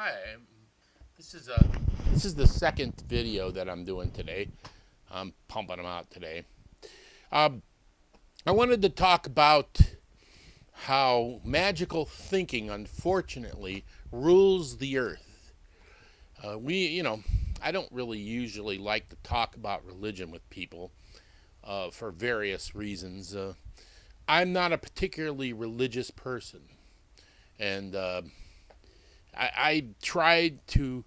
Hi, this is the second video that I'm doing today. I'm pumping them out today. Um, I wanted to talk about how magical thinking, unfortunately, rules the earth. I don't really usually like to talk about religion with people for various reasons. I'm not a particularly religious person, and I tried to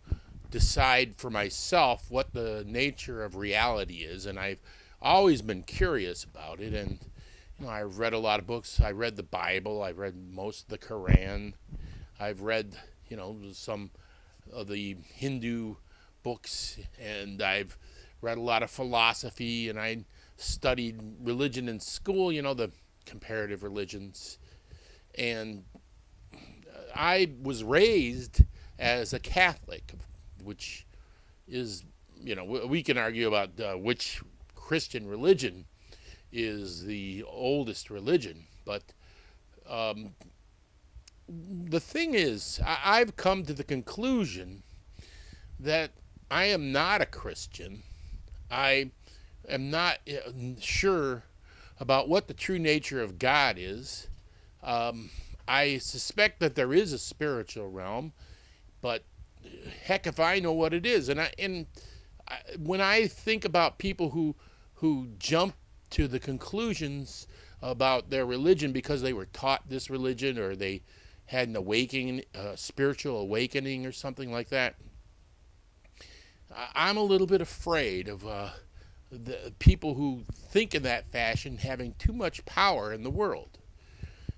decide for myself what the nature of reality is, and I've always been curious about it. And I've read a lot of books. I read the Bible. I read most of the Quran. I've read some of the Hindu books, and I've read a lot of philosophy. And I studied religion in school. The comparative religions, and I was raised as a Catholic, which is, we can argue about which Christian religion is the oldest religion. But the thing is, I've come to the conclusion that I am not a Christian. I am not sure about what the true nature of God is. I suspect that there is a spiritual realm, but heck if I know what it is. When I think about people who jump to the conclusions about their religion because they were taught this religion, or they had an awakening, spiritual awakening or something like that, I'm a little bit afraid of the people who think in that fashion having too much power in the world.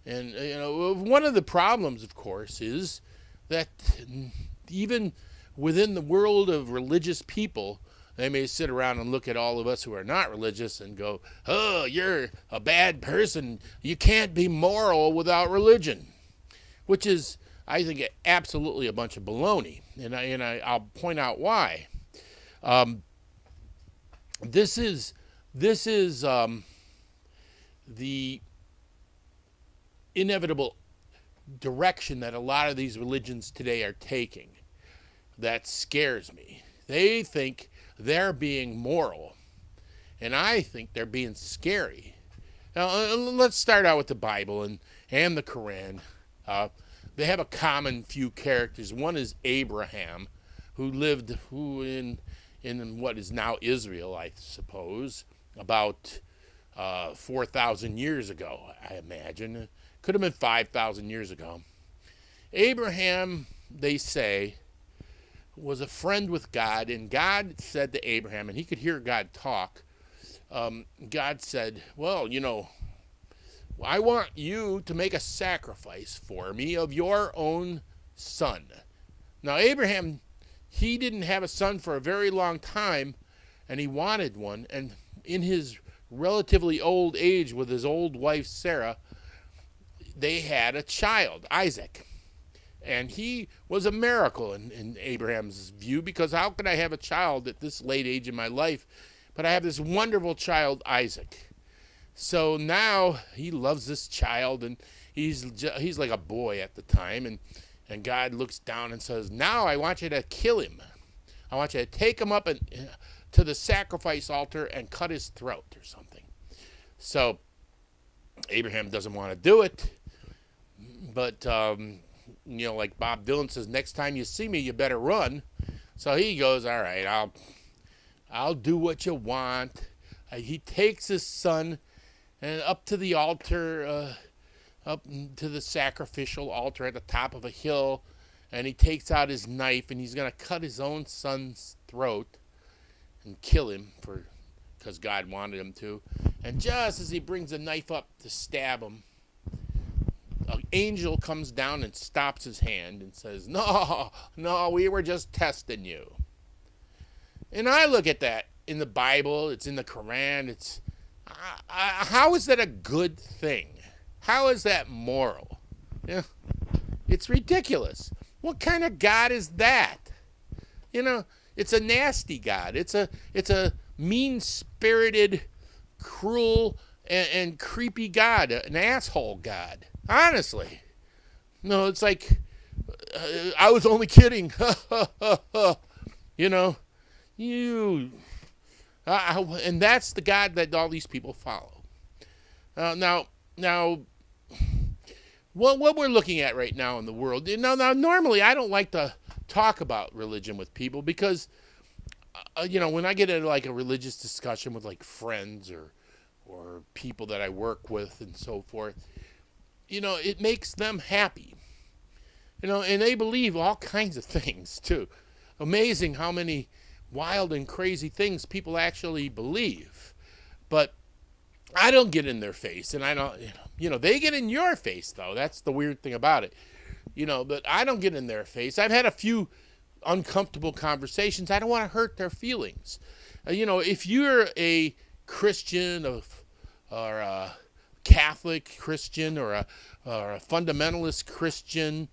And one of the problems, of course, is that even within the world of religious people, they may sit around and look at all of us who are not religious and go, "Oh, you're a bad person. You can't be moral without religion," which is, I think, absolutely a bunch of baloney. I'll point out why. This is the inevitable direction that a lot of these religions today are taking that scares me. They think they're being moral, and I think they're being scary. Now, let's start out with the Bible and the Quran. They have a common few characters. One is Abraham, who lived in what is now Israel, I suppose, about 4,000 years ago, I imagine. Could have been 5,000 years ago. Abraham, they say, was a friend with God, and God said to Abraham, and he could hear God talk. God said, "Well, I want you to make a sacrifice for me of your own son." Now, Abraham, he didn't have a son for a very long time, and he wanted one. And in his relatively old age with his old wife, Sarah, they had a child, Isaac. And he was a miracle in Abraham's view, because how could I have a child at this late age in my life? But I have this wonderful child, Isaac. So now he loves this child, and he's like a boy at the time. And God looks down and says, "Now I want you to kill him. I want you to take him up to the sacrifice altar and cut his throat," or something. So Abraham doesn't want to do it. But, like Bob Dylan says, "Next time you see me, you better run." So he goes, "All right, I'll do what you want." He takes his son and up to the altar, up to the sacrificial altar at the top of a hill, and he takes out his knife, and he's going to cut his own son's throat and kill him because God wanted him to. And just as he brings the knife up to stab him, an angel comes down and stops his hand and says, "No, we were just testing you." And I look at that in the Bible, it's in the Quran, how is that a good thing? How is that moral? Yeah, it's ridiculous. What kind of God is that? It's a nasty God. It's a mean-spirited, cruel, and creepy God, an asshole God. Honestly. No, it's like I was only kidding. You know, you. And that's the God that all these people follow. Now, what we're looking at right now in the world. Now, normally I don't like to talk about religion with people because, when I get into like a religious discussion with like friends or people that I work with and so forth, it makes them happy. And they believe all kinds of things too. Amazing how many wild and crazy things people actually believe. But I don't get in their face, and I don't, they get in your face though. That's the weird thing about it. But I don't get in their face. I've had a few uncomfortable conversations. I don't want to hurt their feelings. If you're a Christian or a Catholic Christian or a fundamentalist Christian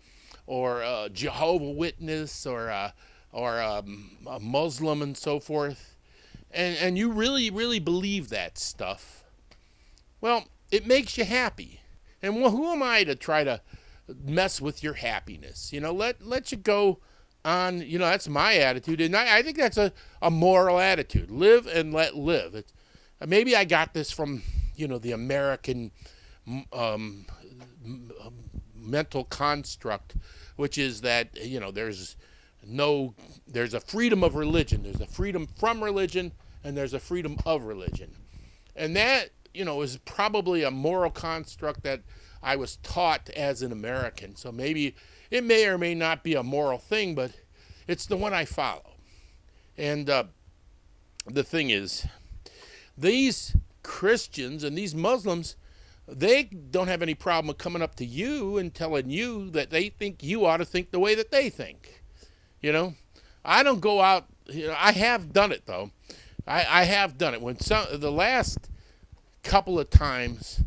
or a Jehovah Witness or a Muslim and so forth, and you really, really believe that stuff, well, it makes you happy. And who am I to try to mess with your happiness? Let you go on. That's my attitude, and I think that's a moral attitude. Live and let live. Maybe I got this from the American mental construct, which is that there's a freedom of religion, there's a freedom from religion, and there's a freedom of religion, and that is probably a moral construct that I was taught as an American. So maybe it may or may not be a moral thing, but it's the one I follow. And the thing is, these Christians and these Muslims, they don't have any problem with coming up to you and telling you that they think you ought to think the way that they think. I don't go out. I have done it though. I have done it when the last couple of times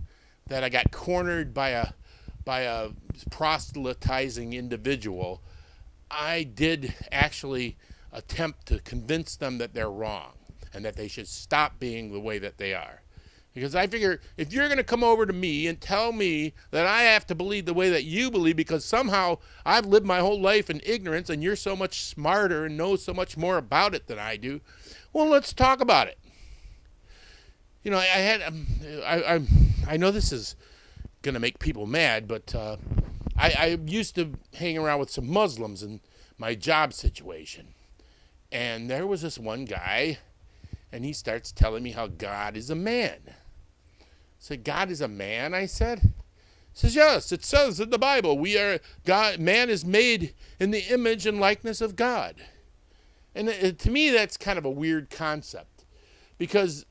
that I got cornered by a proselytizing individual, I did actually attempt to convince them that they're wrong and that they should stop being the way that they are. Because I figure if you're going to come over to me and tell me that I have to believe the way that you believe because somehow I've lived my whole life in ignorance and you're so much smarter and know so much more about it than I do, well, let's talk about it. I know this is going to make people mad, but I used to hang around with some Muslims in my job situation. And there was this one guy, and he starts telling me how God is a man. I said, God is a man, I said? He says, yes, it says in the Bible, man is made in the image and likeness of God. And to me, that's kind of a weird concept, because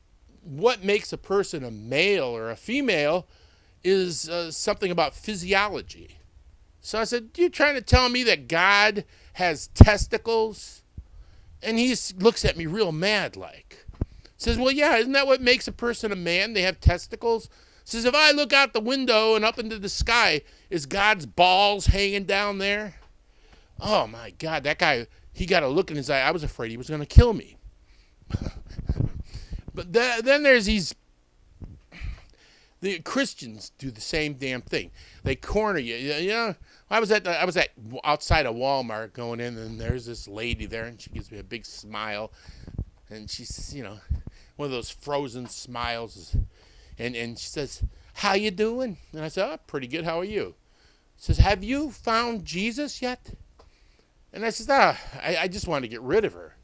what makes a person a male or a female is something about physiology. So I said, you trying to tell me that God has testicles? And he looks at me real mad like. Says, well, yeah, isn't that what makes a person a man? They have testicles. Says, if I look out the window and up into the sky, is God's balls hanging down there? Oh, my God, that guy, he got a look in his eye. I was afraid he was going to kill me. But then there's the Christians do the same damn thing. They corner you. I was outside of Walmart going in, and there's this lady there, and she gives me a big smile, and she's one of those frozen smiles, and she says, "How you doing?" And I said, "Oh, pretty good. How are you?" She says, "Have you found Jesus yet?" And I said, I just wanted to get rid of her.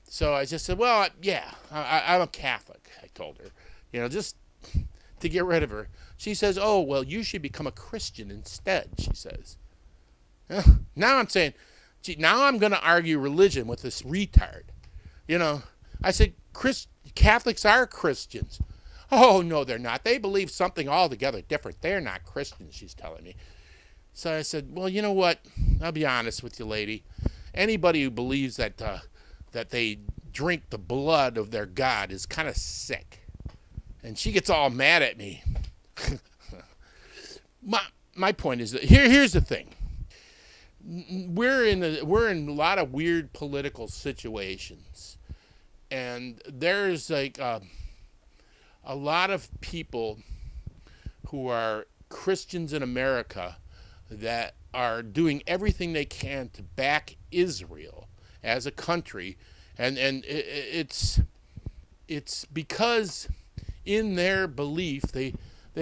So I just said, well, yeah, I'm a Catholic, I told her, just to get rid of her. She says, oh, well, you should become a Christian instead, she says. Now I'm saying, gee, now I'm going to argue religion with this retard. I said, Catholics are Christians. Oh, no, they're not. They believe something altogether different. They're not Christians, she's telling me. So I said, well, you know what? I'll be honest with you, lady. Anybody who believes that they drink the blood of their God is kind of sick. And she gets all mad at me. My point is that here's the thing. We're in a lot of weird political situations. And there's like a lot of people who are Christians in America that are doing everything they can to back Israel as a country, and it's because in their belief they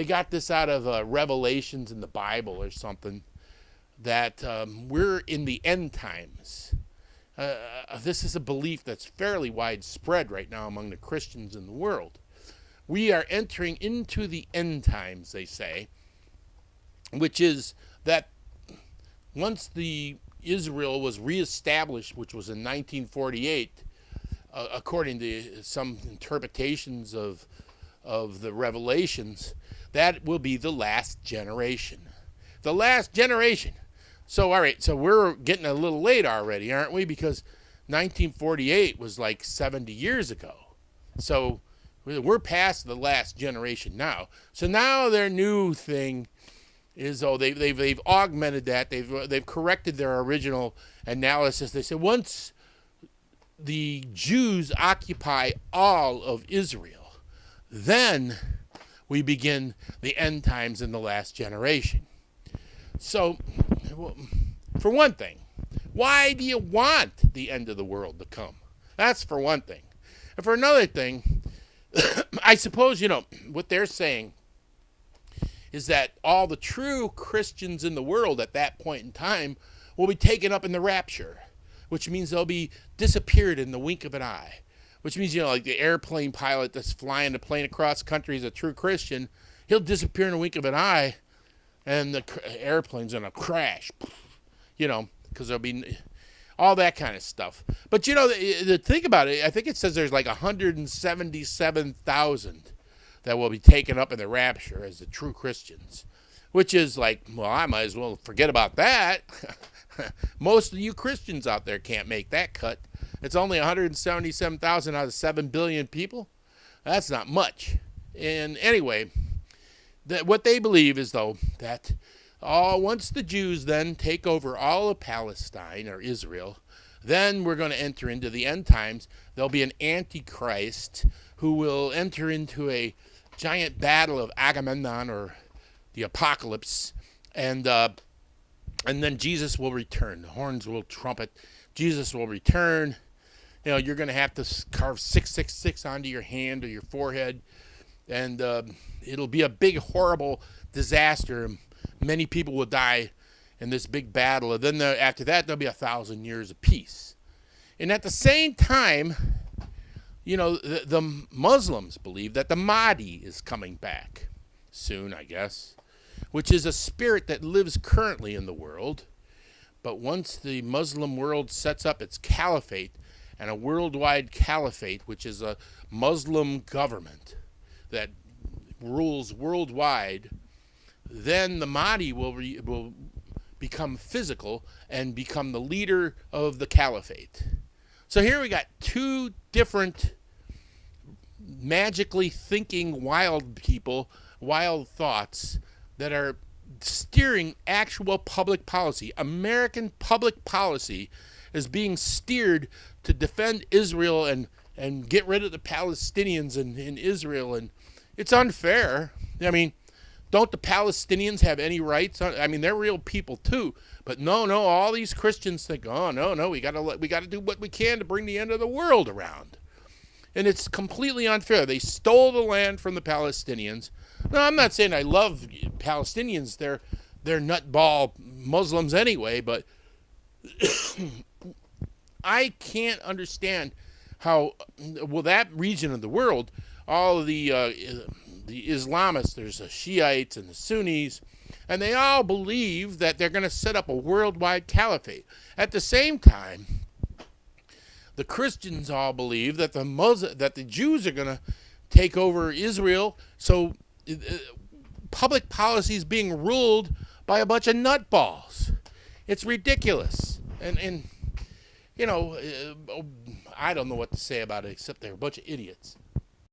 got this out of Revelations in the Bible or something, that we're in the end times. This is a belief that's fairly widespread right now among the Christians in the world. We are entering into the end times, they say, which is that once the Israel was reestablished, which was in 1948, according to some interpretations of the Revelations, that will be the last generation. The last generation. So, all right, so we're getting a little late already, aren't we? Because 1948 was like 70 years ago. So we're past the last generation now. So now their new thing is, they've augmented that. They've corrected their original analysis. They said once the Jews occupy all of Israel, then we begin the end times in the last generation. So, for one thing, why do you want the end of the world to come? That's for one thing. And for another thing, I suppose, what they're saying is that all the true Christians in the world at that point in time will be taken up in the rapture, which means they'll be disappeared in the wink of an eye, which means, like the airplane pilot that's flying the plane across country is a true Christian, he'll disappear in the wink of an eye, and the airplane's going to crash, because there'll be all that kind of stuff. But, the thing about it, I think it says there's like 177,000 that will be taken up in the rapture as the true Christians, which is like, well, I might as well forget about that. Most of you Christians out there can't make that cut. It's only 177,000 out of 7 billion people. That's not much. And anyway, what they believe is, though, that once the Jews then take over all of Palestine or Israel, then we're going to enter into the end times. There'll be an antichrist who will enter into a giant battle of Agamemnon, or the apocalypse, and then Jesus will return. The horns will trumpet. Jesus will return. You're going to have to carve 666 onto your hand or your forehead, and it'll be a big, horrible disaster. Many people will die in this big battle, and then after that, there'll be 1,000 years of peace. And at the same time, the Muslims believe that the Mahdi is coming back soon, I guess, which is a spirit that lives currently in the world. But once the Muslim world sets up its caliphate, and a worldwide caliphate, which is a Muslim government that rules worldwide, then the Mahdi will become physical and become the leader of the caliphate. So here we got two different magically thinking wild people, wild thoughts that are steering actual public policy. American public policy is being steered to defend Israel and get rid of the Palestinians in Israel. And it's unfair. I mean, don't the Palestinians have any rights? I mean, they're real people too. But no, all these Christians think, oh, no, we gotta do what we can to bring the end of the world around. And it's completely unfair. They stole the land from the Palestinians. No, I'm not saying I love Palestinians. They're nutball Muslims anyway, but I can't understand how, that region of the world, all of the Islamists, there's the Shiites and the Sunnis, and they all believe that they're going to set up a worldwide caliphate. At the same time, the Christians all believe that the Jews are going to take over Israel. So public policy is being ruled by a bunch of nutballs. It's ridiculous. And I don't know what to say about it except they're a bunch of idiots.